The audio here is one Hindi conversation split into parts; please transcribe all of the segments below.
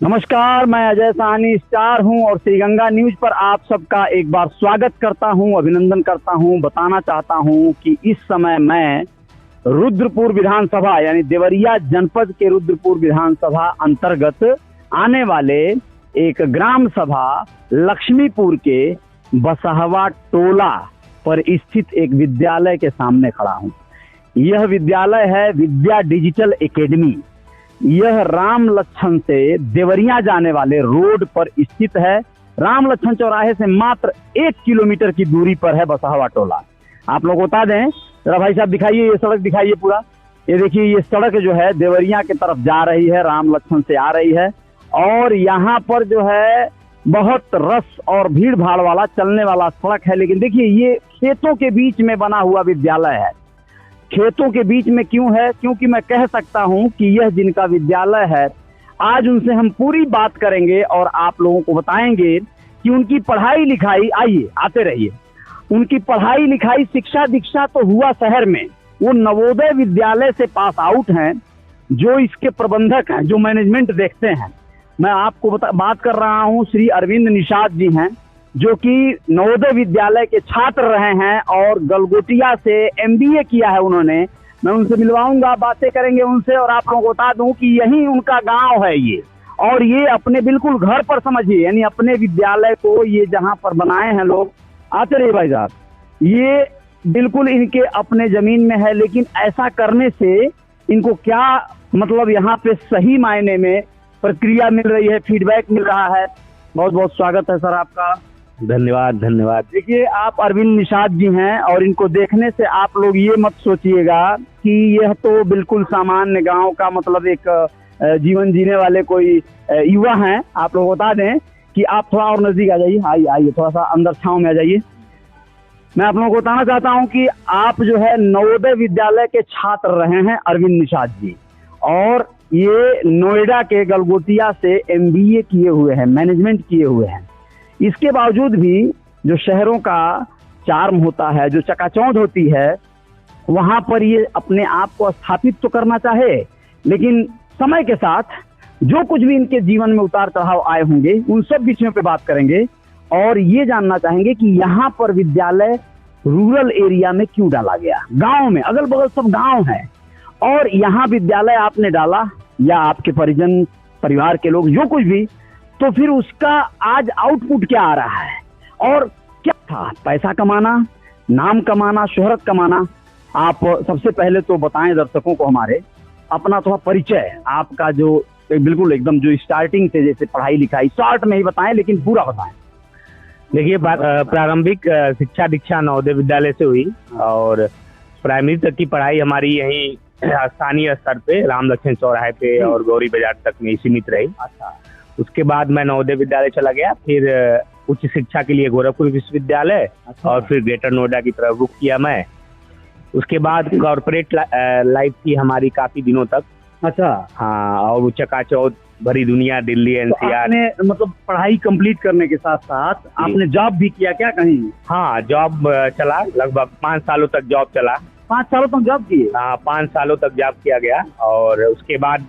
नमस्कार, मैं अजय साहनी स्टार हूं और श्रीगंगा न्यूज पर आप सबका एक बार स्वागत करता हूं, अभिनंदन करता हूं। बताना चाहता हूं कि इस समय मैं रुद्रपुर विधानसभा यानी देवरिया जनपद के रुद्रपुर विधानसभा अंतर्गत आने वाले एक ग्राम सभा लक्ष्मीपुर के बसहवा टोला पर स्थित एक विद्यालय के सामने खड़ा हूं। यह विद्यालय है विद्या डिजिटल एकेडमी। यह राम लक्ष्मण से देवरिया जाने वाले रोड पर स्थित है। राम लक्ष्मण चौराहे से मात्र 1 किलोमीटर की दूरी पर है बसहवा टोला। आप लोग बता दें, जरा भाई साहब दिखाइए, ये सड़क दिखाइए पूरा। ये देखिए, ये सड़क जो है देवरिया की तरफ जा रही है, राम लक्ष्मण से आ रही है। और यहाँ पर जो है बहुत रस और भीड़ भाड़ वाला चलने वाला सड़क है। लेकिन देखिए, ये खेतों के बीच में बना हुआ विद्यालय है। खेतों के बीच में क्यों है? क्योंकि मैं कह सकता हूं कि यह जिनका विद्यालय है, आज उनसे हम पूरी बात करेंगे और आप लोगों को बताएंगे कि उनकी पढ़ाई लिखाई, आइए आते रहिए, उनकी पढ़ाई लिखाई शिक्षा दीक्षा तो हुआ शहर में। वो नवोदय विद्यालय से पास आउट हैं, जो इसके प्रबंधक हैं, जो मैनेजमेंट देखते हैं। मैं आपको बात कर रहा हूं, श्री अरविंद निषाद जी हैं, जो कि नवोदय विद्यालय के छात्र रहे हैं और गलगोटिया से MBA किया है उन्होंने। मैं उनसे मिलवाऊंगा, बातें करेंगे उनसे और आप लोगों को बता दूं कि यही उनका गांव है ये। और ये अपने बिल्कुल घर पर समझिए, यानी अपने विद्यालय को ये जहां पर बनाए हैं लोग, आते रहिए भाई साहब, ये बिल्कुल इनके अपने जमीन में है। लेकिन ऐसा करने से इनको क्या मतलब, यहाँ पे सही मायने में प्रक्रिया मिल रही है, फीडबैक मिल रहा है। बहुत बहुत स्वागत है सर आपका। धन्यवाद धन्यवाद। देखिए, आप अरविंद निषाद जी हैं और इनको देखने से आप लोग ये मत सोचिएगा कि यह तो बिल्कुल सामान्य गांव का मतलब एक जीवन जीने वाले कोई युवा हैं। आप लोग बता दें कि आप थोड़ा और नजदीक आ जाइए, आइए थोड़ा सा अंदर छांव में आ जाइए। मैं आप लोगों को बताना चाहता हूं कि आप जो है नवोदय विद्यालय के छात्र रहे हैं अरविंद निषाद जी, और ये नोएडा के गलगोटिया से MBA किए हुए हैं, मैनेजमेंट किए हुए हैं। इसके बावजूद भी जो शहरों का चार्म होता है, जो चकाचौंध होती है, वहां पर ये अपने आप को स्थापित तो करना चाहे, लेकिन समय के साथ जो कुछ भी इनके जीवन में उतार चढ़ाव आए होंगे, उन सब विषयों पे बात करेंगे और ये जानना चाहेंगे कि यहाँ पर विद्यालय रूरल एरिया में क्यों डाला गया। गांव में, अगल बगल सब गांव है और यहाँ विद्यालय आपने डाला, या आपके परिजन परिवार के लोग, जो कुछ भी, तो फिर उसका आज आउटपुट क्या आ रहा है और क्या था? पैसा कमाना, नाम कमाना, शोहरत कमाना। आप सबसे पहले तो बताएं दर्शकों को हमारे अपना थोड़ा परिचय, आपका जो बिल्कुल एकदम जो स्टार्टिंग से, जैसे पढ़ाई लिखाई शॉर्ट में ही बताएं, लेकिन पूरा बताएं। देखिए, प्रारंभिक शिक्षा दीक्षा नवोदय विद्यालय से हुई और प्राइमरी तक की पढ़ाई हमारी यहीं स्थानीय स्तर पे राम लक्ष्मण चौराहे पे और गौरी बाजार तक में सीमित रही। अच्छा। उसके बाद मैं नवोदय विद्यालय चला गया, फिर उच्च शिक्षा के लिए गोरखपुर विश्वविद्यालय। अच्छा। और फिर ग्रेटर नोएडा की तरफ रुख किया मैं। उसके बाद कॉर्पोरेट लाइफ थी हमारी काफी दिनों तक। अच्छा। हाँ, और चकाचौंध भरी दुनिया, दिल्ली, NCR। आपने मतलब पढ़ाई कंप्लीट करने के साथ साथ आपने जॉब भी किया क्या कहीं? हाँ, जॉब चला, लगभग 5 सालों तक जॉब चला। 5 सालों तक जॉब किए? हाँ, 5 सालों तक जॉब किया गया और उसके बाद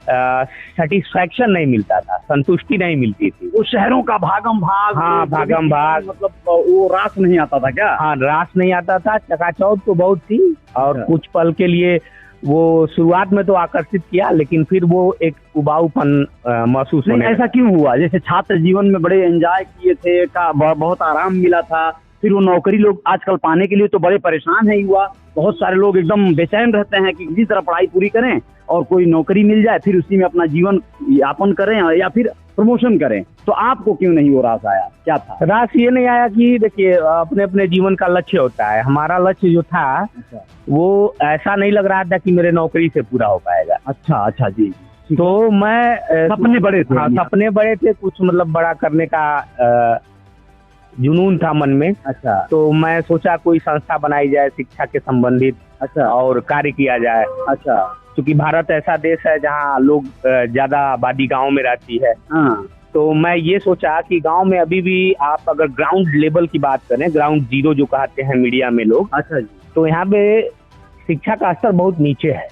सेटिस्फैक्शन नहीं मिलता था, संतुष्टि नहीं मिलती थी। वो शहरों का भागम भाग, हाँ, भागम भाग, मतलब वो रास नहीं आता था क्या? हाँ, रास नहीं आता था। चकाचौंध तो बहुत थी और कुछ पल के लिए वो शुरुआत में तो आकर्षित किया, लेकिन फिर वो एक उबाऊपन महसूस होने। ऐसा क्यों हुआ? जैसे छात्र जीवन में बड़े एंजॉय किए थे, का बहुत आराम मिला था, फिर वो नौकरी लोग आजकल पाने के लिए तो बड़े परेशान है युवा। बहुत सारे लोग एकदम बेचैन रहते हैं कि किसी तरह पढ़ाई पूरी करें और कोई नौकरी मिल जाए, फिर उसी में अपना जीवन यापन करें या फिर प्रमोशन करें। तो आपको क्यों नहीं वो रास आया? क्या था? रास ये नहीं आया कि देखिए, अपने अपने जीवन का लक्ष्य होता है। हमारा लक्ष्य जो था, वो ऐसा नहीं लग रहा था कि मेरे नौकरी से पूरा हो पाएगा। अच्छा जी। तो मैं सपने बड़े थे। हाँ, सपने बड़े थे, कुछ मतलब बड़ा करने का जुनून था मन में। अच्छा। तो मैं सोचा कोई संस्था बनाई जाए शिक्षा के संबंधित। अच्छा। और कार्य किया जाए। अच्छा। क्योंकि भारत ऐसा देश है जहाँ लोग ज्यादा आबादी गाँव में रहती है। हाँ। तो मैं ये सोचा कि गांव में अभी भी आप अगर ग्राउंड लेवल की बात करें, ग्राउंड जीरो जो कहते हैं मीडिया में लोग। अच्छा जी। तो यहाँ पे शिक्षा का स्तर बहुत नीचे है।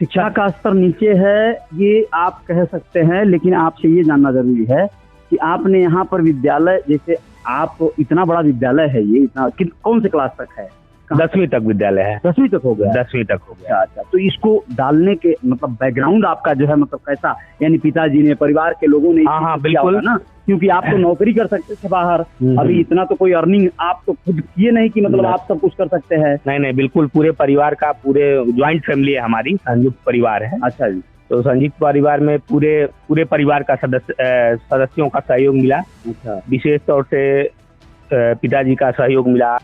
शिक्षा का स्तर नीचे है ये आप कह सकते हैं, लेकिन आपसे ये जानना जरूरी है कि आपने यहाँ पर विद्यालय, जैसे आप इतना बड़ा विद्यालय है ये, इतना कौन से क्लास तक है? 10वीं तक विद्यालय है। 10वीं तक हो गया? 10वीं तक हो गया। अच्छा, तो इसको डालने के मतलब बैकग्राउंड आपका जो है मतलब कैसा, यानी पिताजी ने, परिवार के लोगों ने? हाँ बिल्कुल ना, क्योंकि आप तो नौकरी कर सकते थे बाहर, अभी इतना तो कोई अर्निंग आप तो खुद किए नहीं कि मतलब आप सब कुछ कर सकते हैं। नहीं, बिल्कुल पूरे परिवार का, पूरे ज्वाइंट फैमिली है हमारी, संयुक्त परिवार है। अच्छा जी। तो संयुक्त परिवार में पूरे परिवार का सदस्यों का सहयोग मिला। अच्छा। विशेष तौर से पिताजी का सहयोग मिला।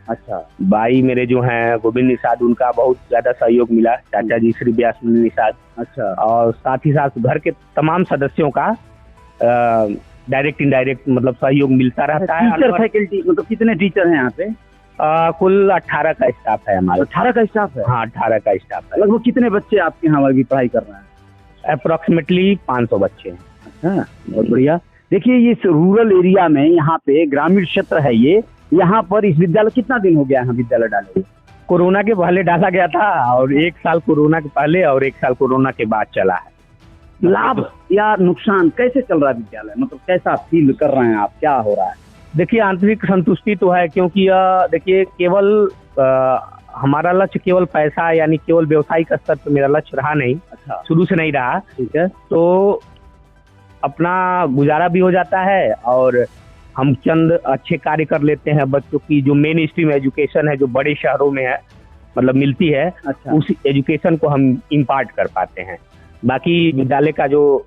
अच्छा। भाई मेरे जो हैं गोविंद निषाद, उनका बहुत ज्यादा सहयोग मिला, चाचा जी श्री व्यासमणि निषाद। अच्छा। और साथ ही साथ घर के तमाम सदस्यों का डायरेक्ट इनडायरेक्ट मतलब सहयोग मिलता रहता है। टीचर फैकल्टी मतलब कितने टीचर हैं यहाँ पे? कुल 18 का स्टाफ है हमारा। 18 का स्टाफ है? हाँ, 18 का स्टाफ है। लगभग कितने बच्चे आपके यहाँ की पढ़ाई कर रहे हैं? अप्रोक्सीमेटली 500 बच्चे हैं। अच्छा, बहुत बढ़िया। देखिए, ये रूरल एरिया में, यहाँ पे ग्रामीण क्षेत्र है ये, यहाँ पर इस विद्यालय कितना दिन हो गया है विद्यालय डाले? कोरोना के पहले डाला गया था, और 1 साल कोरोना के पहले और 1 साल कोरोना के बाद चला है। लाभ या नुकसान कैसे चल रहा है विद्यालय, मतलब कैसा फील कर रहे हैं आप, क्या हो रहा है? देखिए, आंतरिक संतुष्टि तो है, क्योंकि देखिए केवल हमारा लक्ष्य केवल पैसा, यानी केवल व्यवसायिक स्तर पर मेरा लक्ष्य रहा नहीं। अच्छा। शुरू से नहीं रहा। ठीक है। तो अपना गुजारा भी हो जाता है, और हम चंद अच्छे कार्य कर लेते हैं बच्चों की, जो मेन स्ट्रीम एजुकेशन है, जो बड़े शहरों में है, मतलब मिलती है। अच्छा। उस एजुकेशन को हम इम्पार्ट कर पाते हैं। बाकी विद्यालय का जो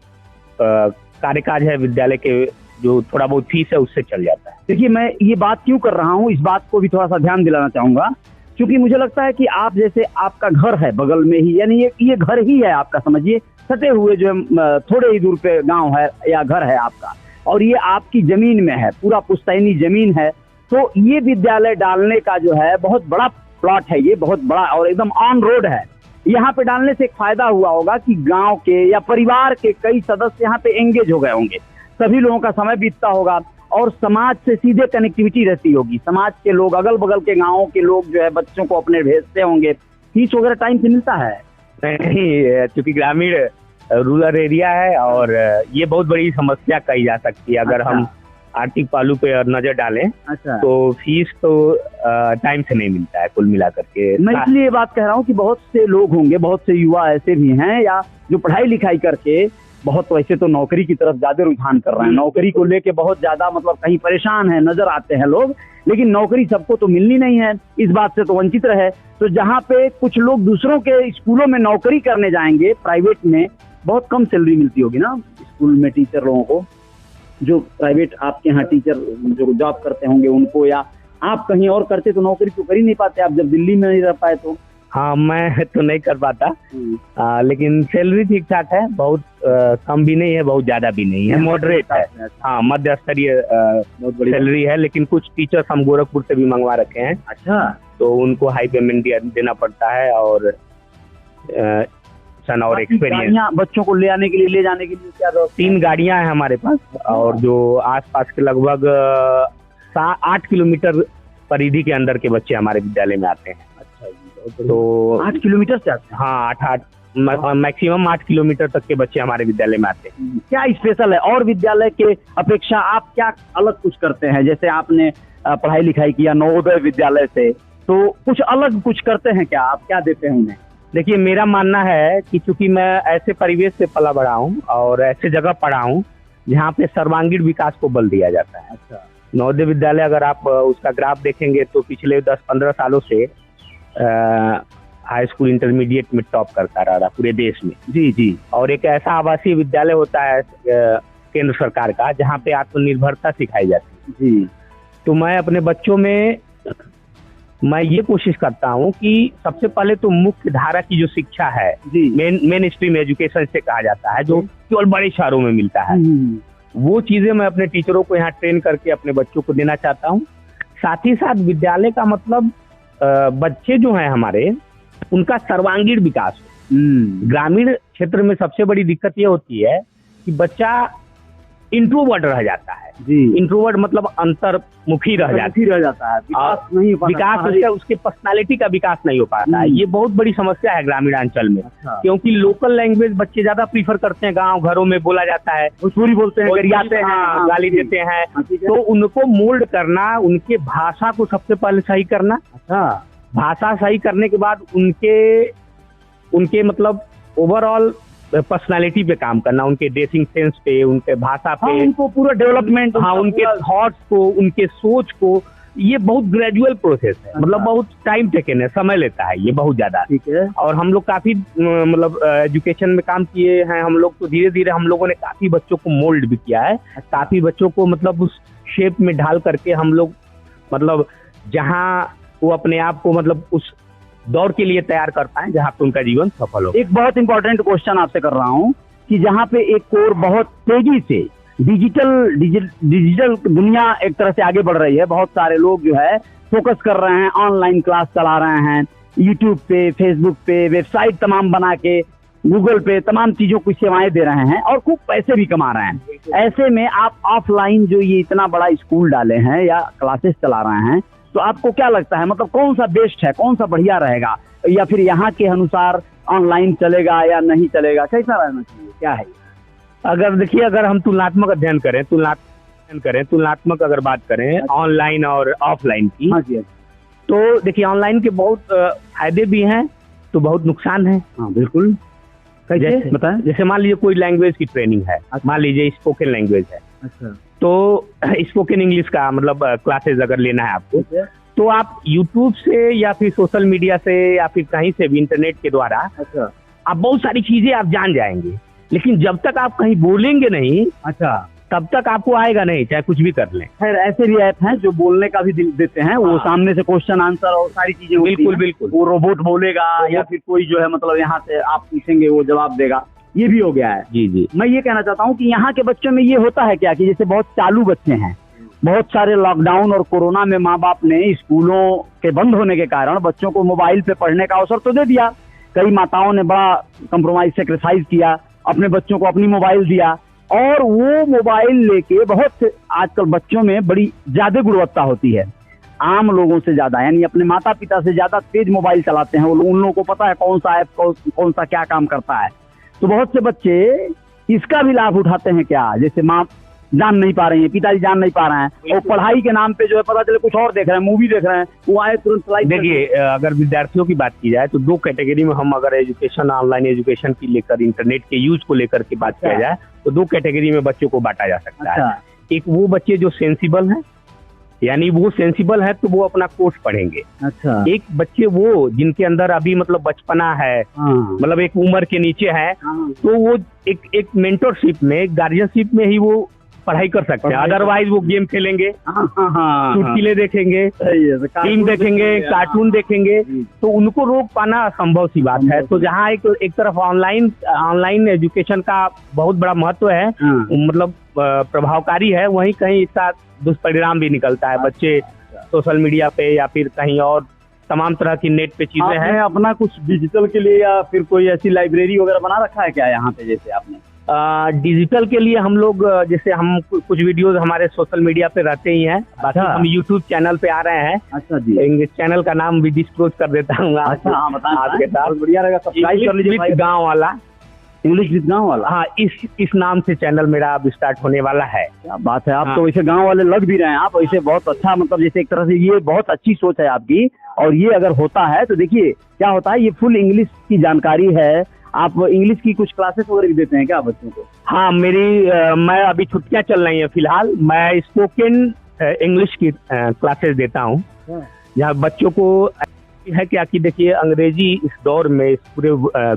कार्यकाज है, विद्यालय के जो थोड़ा बहुत फीस है, उससे चल जाता है। देखिए, मैं ये बात क्यों कर रहा हूँ, इस बात को भी थोड़ा सा ध्यान दिलाना चाहूंगा, क्योंकि मुझे लगता है कि आप जैसे, आपका घर है बगल में ही, यानी ये घर ही है आपका, समझिए सटे हुए जो थोड़े ही दूर पे गांव है या घर है आपका, और ये आपकी जमीन में है, पूरा पुश्तैनी जमीन है। तो ये विद्यालय डालने का जो है बहुत बड़ा प्लॉट है, ये बहुत बड़ा और एकदम ऑन रोड है। यहाँ पे डालने से एक फायदा हुआ होगा कि गांव के या परिवार के कई सदस्य यहाँ पे एंगेज हो गए होंगे, सभी लोगों का समय बीतता होगा, और समाज से सीधे कनेक्टिविटी रहती होगी। समाज के लोग, अगल बगल के गाँवों के लोग जो है बच्चों को अपने भेजते होंगे। फीस वगैरह टाइम से मिलता है? नहीं, चूंकि ग्रामीण रूरल एरिया है, और ये बहुत बड़ी समस्या कही जा सकती है अगर हम आर्थिक पहलू पे नजर डालें। अच्छा। तो फीस तो टाइम से नहीं मिलता है कुल मिला करके। मैं इसलिए ये बात कह रहा हूँ कि बहुत से लोग होंगे, बहुत से युवा ऐसे भी हैं, या जो पढ़ाई लिखाई करके बहुत, वैसे तो नौकरी की तरफ ज्यादा रुझान कर रहे हैं, नौकरी को लेके बहुत ज्यादा मतलब कहीं परेशान है, नजर आते हैं लोग, लेकिन नौकरी सबको तो मिलनी नहीं है, इस बात से तो वंचित रहे। तो जहाँ पे कुछ लोग दूसरों के स्कूलों में नौकरी करने जाएंगे, प्राइवेट में बहुत कम सैलरी मिलती होगी ना स्कूल में टीचर लोगों को, जो प्राइवेट आपके यहाँ टीचर जो जॉब करते होंगे उनको, या आप कहीं और करते तो नौकरी तो कर ही नहीं पाते आप, जब दिल्ली में नहीं रह पाए तो। हाँ, मैं तो नहीं कर पाता, लेकिन सैलरी ठीक ठाक है, बहुत कम भी नहीं है, बहुत ज्यादा भी नहीं है, मॉडरेट है। हाँ, मध्य स्तरीय सैलरी है, लेकिन कुछ टीचर्स हम गोरखपुर से भी मंगवा रखे हैं। अच्छा। तो उनको हाई पेमेंट देना पड़ता है, और और एक्सपीरियंस। बच्चों को ले आने के लिए, ले जाने के लिए क्या 3 गाड़ियां हैं हमारे पास, और जो आसपास के लगभग 8 किलोमीटर परिधि के अंदर के बच्चे हमारे विद्यालय में आते हैं। अच्छा जी। तो 8 किलोमीटर से आते हैं? हाँ, 8 मैक्सिमम 8 किलोमीटर तक के बच्चे हमारे विद्यालय में आते हैं। क्या स्पेशल है और विद्यालय के अपेक्षा, आप क्या अलग कुछ करते हैं? जैसे आपने पढ़ाई लिखाई किया नवोदय विद्यालय से, तो कुछ अलग कुछ करते हैं क्या आप, क्या देते हैं उन्हें? देखिए, मेरा मानना है कि चूंकि मैं ऐसे परिवेश से पला बड़ा हूँ और ऐसे जगह पढ़ा हूँ जहाँ पे सर्वांगीण विकास को बल दिया जाता है। अच्छा। नवोदय विद्यालय, अगर आप उसका ग्राफ देखेंगे तो पिछले 10-15 सालों से हाई स्कूल इंटरमीडिएट में टॉप करता रहा पूरे देश में। जी जी। और एक ऐसा आवासीय विद्यालय होता है केंद्र सरकार का, जहाँ पे आत्मनिर्भरता सिखाई जाती है। जी। तो मैं अपने बच्चों में मैं ये कोशिश करता हूँ कि सबसे पहले तो मुख्य धारा की जो शिक्षा है, मेन स्ट्रीम एजुकेशन से कहा जाता है, जो केवल बड़े शहरों में मिलता है, वो चीजें मैं अपने टीचरों को यहाँ ट्रेन करके अपने बच्चों को देना चाहता हूँ। साथ ही साथ विद्यालय का मतलब बच्चे जो हैं हमारे, उनका सर्वांगीण विकास हो। ग्रामीण क्षेत्र में सबसे बड़ी दिक्कत ये होती है कि बच्चा इंट्रोवर्ट रह जाता है जी। इंट्रोवर्ट मतलब अंतर्मुखी रह जाता है, विकास नहीं हो पाता, विकास उसके पर्सनालिटी का विकास नहीं हो पाता है। ये बहुत बड़ी समस्या है ग्रामीणांचल में। अच्छा। क्योंकि लोकल लैंग्वेज बच्चे ज्यादा प्रीफर करते हैं, गांव घरों में बोला जाता है, भोजपुरी बोलते हैं, गरियाते हैं, गाली देते हैं। तो उनको मोल्ड करना, उनके भाषा को सबसे पहले सही करना। अच्छा। भाषा सही करने के बाद उनके मतलब ओवरऑल पर्सनालिटी पे काम करना, उनके ड्रेसिंग सेंस पे, उनके भाषा पे, उनको पूरा डेवलपमेंट, उनके थॉट्स को, उनके सोच को। ये बहुत ग्रेजुअल प्रोसेस है, मतलब बहुत टाइम टेकन है, समय लेता है ये बहुत ज्यादा। ठीक है। और हम लोग काफी मतलब एजुकेशन में काम किए हैं हम लोग, तो धीरे धीरे हम लोगों ने काफी बच्चों को मोल्ड भी किया है। काफी बच्चों को मतलब उस शेप में ढाल करके हम लोग मतलब जहाँ वो अपने आप को मतलब उस दौर के लिए तैयार कर पाए जहाँ पे उनका जीवन सफल हो। एक बहुत इंपॉर्टेंट क्वेश्चन आपसे कर रहा हूँ कि जहाँ पे एक कोर बहुत तेजी से डिजिटल दुनिया एक तरह से आगे बढ़ रही है, बहुत सारे लोग जो है फोकस कर रहे हैं, ऑनलाइन क्लास चला रहे हैं, यूट्यूब पे, फेसबुक पे, वेबसाइट तमाम बना के, गूगल पे तमाम चीजों की सेवाएं दे रहे हैं और खूब पैसे भी कमा रहे हैं। ऐसे में आप ऑफलाइन जो ये इतना बड़ा स्कूल डाले हैं या क्लासेस चला रहे हैं, तो आपको क्या लगता है, मतलब कौन सा बेस्ट है, कौन सा बढ़िया रहेगा, या फिर यहाँ के अनुसार ऑनलाइन चलेगा या नहीं चलेगा, कैसा रहना चाहिए, क्या है? अगर हम तुलनात्मक अध्ययन करें, तुलनात्मक अगर बात करें ऑनलाइन और ऑफलाइन की, हाँ जी, तो देखिए ऑनलाइन के बहुत फायदे भी हैं तो बहुत नुकसान है। हाँ बिल्कुल। कैसे बताएं? जैसे मान लीजिए कोई लैंग्वेज की ट्रेनिंग है, मान लीजिए स्पोकन लैंग्वेज है। अच्छा। तो स्पोकन इंग्लिश का मतलब क्लासेस अगर लेना है आपको, तो आप यूट्यूब से या फिर सोशल मीडिया से या फिर कहीं से भी इंटरनेट के द्वारा अच्छा आप बहुत सारी चीजें आप जान जाएंगे, लेकिन जब तक आप कहीं बोलेंगे नहीं, अच्छा, तब तक आपको आएगा नहीं, चाहे कुछ भी कर लें। खैर ऐसे भी ऐप हैं जो बोलने का भी देते हैं, वो सामने से क्वेश्चन आंसर और सारी चीजें बिल्कुल वो रोबोट बोलेगा या फिर कोई जो है मतलब यहाँ से आप पूछेंगे वो जवाब देगा, ये भी हो गया है। जी। मैं ये कहना चाहता हूँ कि यहाँ के बच्चों में ये होता है क्या कि जैसे बहुत चालू बच्चे हैं, बहुत सारे लॉकडाउन और कोरोना में माँ बाप ने स्कूलों के बंद होने के कारण बच्चों को मोबाइल पे पढ़ने का अवसर तो दे दिया, कई माताओं ने बड़ा कंप्रोमाइज सेक्रीफाइस किया, अपने बच्चों को अपनी मोबाइल दिया, और वो मोबाइल लेके बहुत से आजकल बच्चों में बड़ी ज्यादा गुणवत्ता होती है, आम लोगों से ज्यादा, यानी अपने माता पिता से ज्यादा तेज मोबाइल चलाते हैं वो, उन लोगों को पता है कौन सा ऐप कौन सा क्या काम करता है। तो बहुत से बच्चे इसका भी लाभ उठाते हैं क्या, जैसे माँ जान नहीं पा रही है, पिताजी जान नहीं पा रहे हैं, और पढ़ाई के नाम पे जो है पता चले कुछ और देख रहे हैं, मूवी देख रहे हैं, वो आए तुरंत। देखिए अगर विद्यार्थियों की बात की जाए तो दो कैटेगरी में हम अगर एजुकेशन, ऑनलाइन एजुकेशन की लेकर, इंटरनेट के यूज को लेकर के बात किया जाए तो दो कैटेगरी में बच्चों को बांटा जा सकता है। एक वो बच्चे जो सेंसिबल हैं, यानी वो सेंसिबल है तो वो अपना कोर्स पढ़ेंगे। अच्छा। एक बच्चे वो जिनके अंदर अभी मतलब बचपना है, मतलब एक उम्र के नीचे है, तो वो एक मेंटरशिप में, गार्जियनशिप में ही वो पढ़ाई कर सकते हैं, अदरवाइज वो गेम खेलेंगे, चुटकुले देखेंगे, फिल्म देखेंगे, कार्टून देखेंगे, तो उनको रोक पाना असंभव सी बात है। तो जहाँ एक तरफ ऑनलाइन एजुकेशन का बहुत बड़ा महत्व है, मतलब प्रभावकारी है, वहीं कहीं इसका दुष्परिणाम भी निकलता है। बच्चे सोशल मीडिया पे या फिर कहीं और तमाम तरह की नेट पे चीजें हैं। अपना कुछ डिजिटल के लिए या फिर कोई ऐसी लाइब्रेरी वगैरह बना रखा है क्या यहाँ पे, जैसे आपने? डिजिटल के लिए हम लोग जैसे हम कुछ वीडियोस हमारे सोशल मीडिया पे रहते ही हैं, बाकी हम यूट्यूब चैनल पे आ रहे हैं। अच्छा जी। इंग्लिश चैनल का नाम भी डिस्क्लोज कर देता हूँ। अच्छा, हाँ बताएं, आपके साथ बढ़िया रहेगा, सब्सक्राइब कर लीजिए। गाँव वाला, इंग्लिश विद गाँव वाला, हाँ, इस नाम से चैनल मेरा अब स्टार्ट होने वाला है। क्या बात है, आप तो वैसे गांव वाले लग भी रहे हैं, आप वैसे बहुत अच्छा, मतलब जैसे एक तरह से ये बहुत अच्छी सोच है आपकी, और ये अगर होता है तो देखिए क्या होता है, ये फुल इंग्लिश की जानकारी है। आप इंग्लिश की कुछ क्लासेस वगैरह भी देते हैं क्या बच्चों को? हाँ, मैं अभी छुट्टियां चल रही हैं फिलहाल, मैं स्पोकन इंग्लिश की क्लासेस देता हूँ, जहाँ बच्चों को है क्या कि देखिए अंग्रेजी इस दौर में, इस पूरे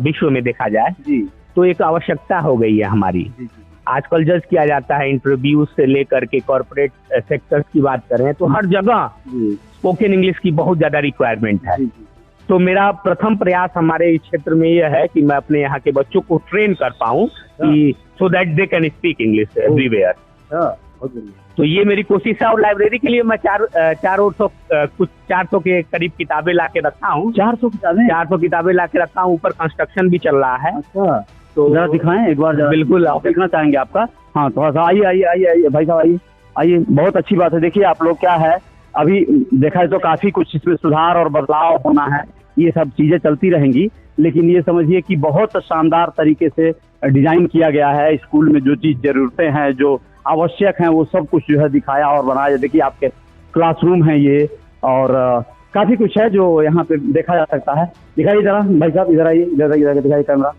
विश्व में देखा जाए जी, तो एक आवश्यकता हो गई है हमारी। आजकल जज किया जाता है, इंटरव्यू से लेकर के कॉर्पोरेट सेक्टर्स की बात करें तो हर जगह स्पोकन इंग्लिश की बहुत ज्यादा रिक्वायरमेंट है। तो मेरा प्रथम प्रयास हमारे इस क्षेत्र में यह है कि मैं अपने यहाँ के बच्चों को ट्रेन कर पाऊँ कि so that they can speak English everywhere. तो ये मेरी कोशिश है, और लाइब्रेरी के लिए मैं 400 के करीब किताबें ला के रखा हूँ। 400 किताबें ला के रखा हूँ, ऊपर कंस्ट्रक्शन भी चल रहा है। अच्छा, तो जरा दिखाएं एक बार, बिल्कुल देखना चाहेंगे आपका। हाँ थोड़ा सा आइए आइए आइए आइए भाई साहब, आइए आइए। बहुत अच्छी बात है। देखिए आप लोग क्या है, अभी देखा है तो काफ़ी कुछ इसमें सुधार और बदलाव होना है, ये सब चीज़ें चलती रहेंगी, लेकिन ये समझिए कि बहुत शानदार तरीके से डिजाइन किया गया है। स्कूल में जो चीज़ ज़रूरतें हैं, जो आवश्यक हैं, वो सब कुछ जो है दिखाया और बनाया। देखिए आपके क्लासरूम है ये, और काफ़ी कुछ है जो यहाँ पे देखा जा सकता है। दिखाइए जरा भाई साहब, इधर आइए, इधर इधर दिखाइए कैमरा।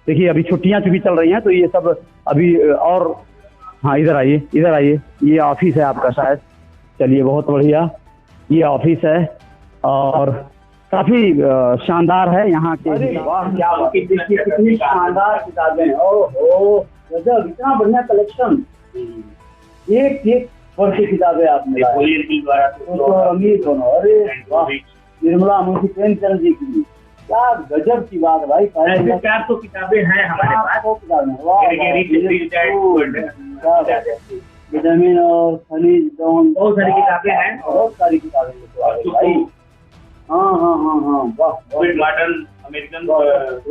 देखिए अभी छुट्टियाँ चूँकि चल रही हैं तो ये सब अभी और, हाँ इधर आइए, इधर आइए। ये ऑफिस है आपका शायद। चलिए बहुत बढ़िया, ये ऑफिस है और काफी शानदार है यहाँ के। वाह क्या बात है, देखिए कितनी शानदार किताबें। ओहो गजब, इतना बढ़िया कलेक्शन, एक एक वर्ष की किताबें आपने अमीर बनो। अरे वाह, निर्मला मुंशी प्रेमचंद जी की, क्या गजब की बात है भाई। 400 किताबें हैं हमारे पास। विटामिन और खनिज, बहुत सारी किताबें हैं, बहुत सारी किताबें भाई। हाँ हाँ हाँ हाँ, वाह, मॉडर्न अमेरिकन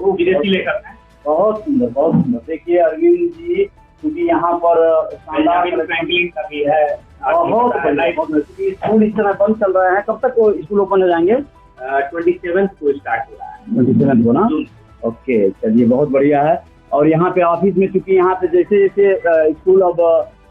विदेशी लेखक हैं। बहुत सुंदर बहुत सुंदर। देखिए अरविंद जी, क्योंकि यहाँ पर फ्रैंकलिन का भी है। बहुत स्कूल इस समय बंद चल रहे हैं। कब तक स्कूल ओपन हो जाएंगे? 27 को स्टार्ट हो रहा है। 27 को ना? ओके, चलिए बहुत बढ़िया है। और यहाँ पे ऑफिस में चूंकि यहाँ पे जैसे जैसे स्कूल अब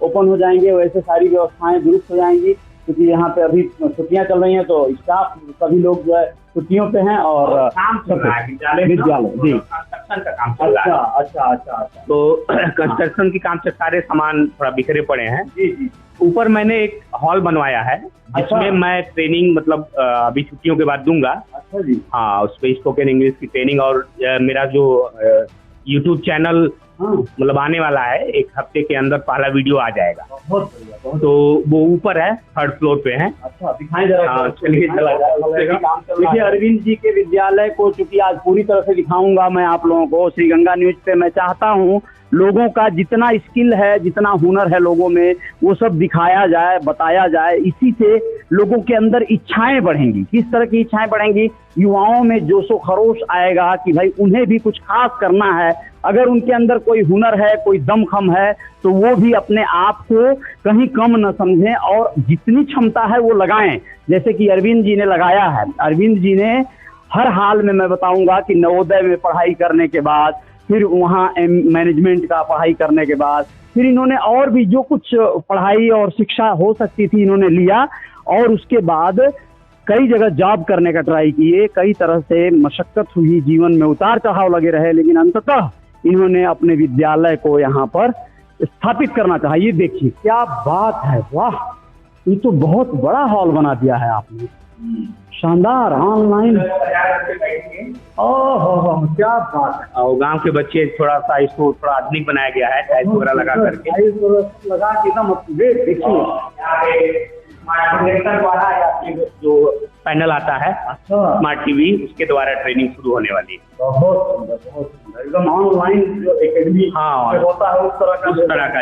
ओपन हो जाएंगे वैसे सारी व्यवस्थाएं दुरुस्त हो जाएंगी, क्योंकि यहाँ पे अभी छुट्टियां चल रही हैं तो स्टाफ सभी लोग जो है छुट्टियों पे हैं और काम चल रहा है विद्यालय जी, कंस्ट्रक्शन का काम चल रहा है। अच्छा अच्छा अच्छा। तो कंस्ट्रक्शन के काम से सारे सामान थोड़ा बिखरे पड़े हैं। जी जी। ऊपर मैंने एक हॉल बनवाया है जिसमें मैं ट्रेनिंग मतलब अभी छुट्टियों के बाद दूंगा। अच्छा जी। हाँ, उस पर स्पोकन इंग्लिश की ट्रेनिंग और मेरा जो यूट्यूब चैनल मतलब आने वाला है, एक हफ्ते के अंदर पहला वीडियो आ जाएगा। बहुत बढ़िया, बहुत। तो वो ऊपर है, 3rd फ्लोर पे है। अच्छा दिखाएं जरा। हाँ चलिए चला देखिए अरविंद जी के विद्यालय को चूंकि आज पूरी तरह से दिखाऊंगा मैं आप लोगों को श्री गंगा न्यूज पे। मैं चाहता हूँ लोगों का जितना स्किल है, जितना हुनर है लोगों में, वो सब दिखाया जाए, बताया जाए। इसी से लोगों के अंदर इच्छाएं बढ़ेंगी। किस तरह की इच्छाएं बढ़ेंगी? युवाओं में जोशो खरोश आएगा कि भाई उन्हें भी कुछ खास करना है। अगर उनके अंदर कोई हुनर है, कोई दमखम है, तो वो भी अपने आप को कहीं कम न समझें और जितनी क्षमता है वो लगाएं, जैसे कि अरविंद जी ने लगाया है। अरविंद जी ने हर हाल में, मैं बताऊंगा कि नवोदय में पढ़ाई करने के बाद, फिर वहाँ मैनेजमेंट का पढ़ाई करने के बाद, फिर इन्होंने और भी जो कुछ पढ़ाई और शिक्षा हो सकती थी इन्होंने लिया, और उसके बाद कई जगह जॉब करने का ट्राई किए। कई तरह से मशक्कत हुई, जीवन में उतार चढ़ाव लगे रहे, लेकिन अंततः इन्होंने अपने विद्यालय को यहाँ पर स्थापित करना चाहा। ये देखिए क्या बात है, वाह, ये तो बहुत बड़ा हॉल बना दिया है आपने, शानदार। ऑनलाइन, ओह क्या बात है। और गांव के बच्चे थोड़ा सा इसको थोड़ा आधुनिक बनाया गया है, टाइल्स वगैरह लगा करके, लगा के एकदम देखिए जो पैनल आता है स्मार्ट टीवी, उसके द्वारा ट्रेनिंग शुरू होने वाली है। बहुत सुंदर, बहुत सुंदर, एकदम ऑनलाइन जो एकेडमी होता है उस तरह का।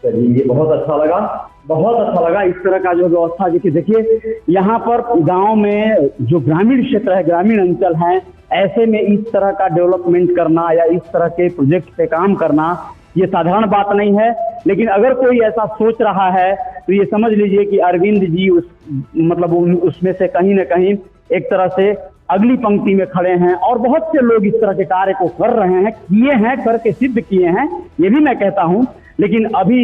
चलिए ये बहुत अच्छा लगा, बहुत अच्छा लगा। इस तरह का जो व्यवस्था देखिए यहाँ पर गांव में जो ग्रामीण क्षेत्र है, ग्रामीण अंचल है, ऐसे में इस तरह का डेवलपमेंट करना या इस तरह के प्रोजेक्ट पे काम करना ये साधारण बात नहीं है। लेकिन अगर कोई ऐसा सोच रहा है तो ये समझ लीजिए कि अरविंद जी उसमें से कहीं न कहीं एक तरह से अगली पंक्ति में खड़े हैं, और बहुत से लोग इस तरह के कार्य को कर रहे हैं, किए हैं, करके सिद्ध किए हैं, ये भी मैं कहता हूं। लेकिन अभी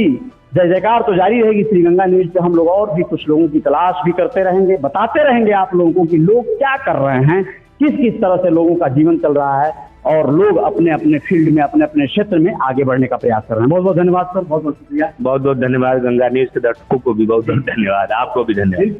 जय जयकार तो जारी रहेगी श्री गंगा न्यूज पे। हम लोग और भी कुछ लोगों की तलाश भी करते रहेंगे, बताते रहेंगे आप लोगों को कि लोग क्या कर रहे हैं, किस किस तरह से लोगों का जीवन चल रहा है, और लोग अपने अपने फील्ड में, अपने अपने क्षेत्र में आगे बढ़ने का प्रयास कर रहे हैं। बहुत बहुत धन्यवाद सर, बहुत बहुत शुक्रिया। बहुत बहुत धन्यवाद। गंगा न्यूज के दर्शकों को भी बहुत बहुत धन्यवाद, आपको भी धन्यवाद।